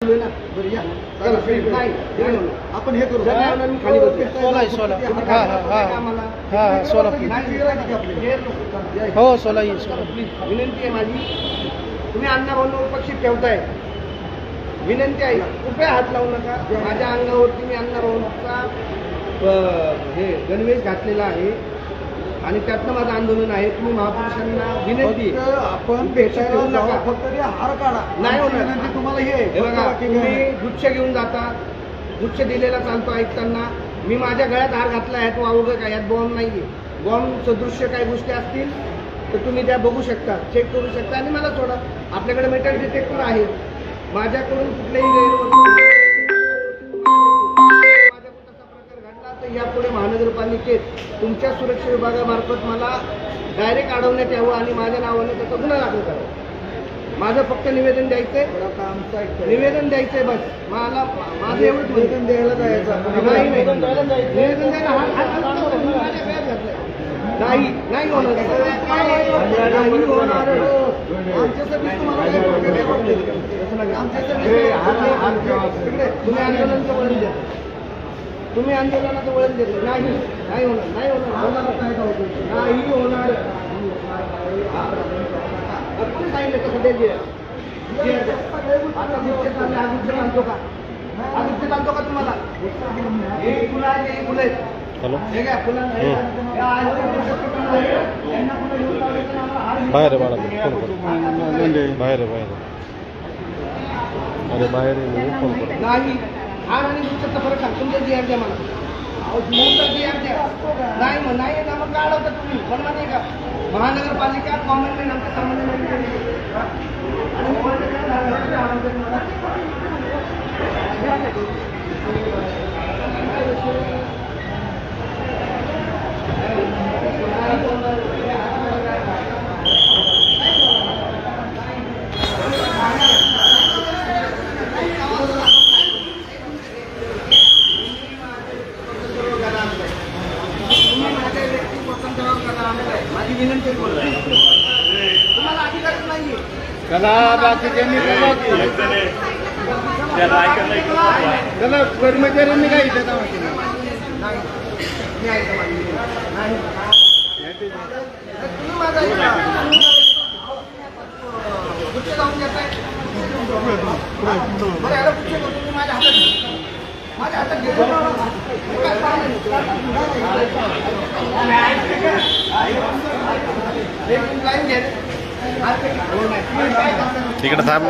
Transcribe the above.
आपण हे करू खाली 16 हो 16 विनंती आहे माझी, तुम्ही अण्णाभाऊंना उपस्थित ठेवताय, विनंती आहे कृपया हात लावू नका. माझ्या अंगावरती मी अण्णाभाऊंचा हे गणवेश घातलेला आहे आणि त्यातनं माझं आंदोलन आहे. तुम्ही महापुरुषांना विनंती आपण भेटायला नका, फक्त हार काढा. नाही होणार. तुम्हाला हे बघा, तुम्ही गुच्छ घेऊन जाता, गुच्छ दिलेला चालतो ऐकताना. मी माझ्या गळ्यात हार घातला आहे, तो अवघड काय, यात बॉम्ब नाहीये. बॉम्ब सदृश्य काही गोष्टी असतील तर तुम्ही त्या बघू शकता, चेक करू शकता आणि मला सोडा. आपल्याकडे मेटल डिटेक्टर आहे. माझ्याकडून कुठलेही माझ्याकडून तसा प्रकार घडला तर यापुढे महानगरपालिकेत तुमच्या सुरक्षा विभागामार्फत मला डायरेक्ट अडवण्यात यावं आणि माझ्या नावाने त्याचा गुन्हा दाखल करावा. माझं फक्त निवेदन द्यायचंय, निवेदन द्यायचंय बस. मला माझं एवढं निवेदन द्यायला जायचं नाही, निवेदन द्यायला नाही नाही होणार, नाही होणार. आमच्यासाठी तुम्ही आंदोलनाचं वळण द्या, तुम्ही आंदोलनाचं वळण देत नाही, नाही होणार, नाही होणार, नाही होणार. कोणी सांगितलं कसं द्यायचे? आता गुच्छ चालले, हा गुच्छ चालतो का? हा गुच्छ चालतो का तुम्हाला? हे फुलं आहेत, हे फुलं आहेत. हे काय फुलं बाहेर बाळा बाहेर बाहेर अरे बाहेर फोन कर नाही. हार आणि गुच्छाचा फरक सांग. तुमचं जी द्या मला, नंतर जी द्या. नाही मग नाही ना, मग काय अडवता तुम्ही? म्हणणार नाही का महानगरपालिका कॉमन मॅन आमच्या सामान्य माझी विनंती तुम्हाला अधिकारच नाहीये. कला बाकीच्यांनी त्याला कर्मचाऱ्यांनी काय इथे तुम्ही माझा गुच्छ लावून घेताय. बरं याला गुच्छ करतो तुम्ही माझ्या हातात, माझ्या हातात घेतो. तिकडे थांब.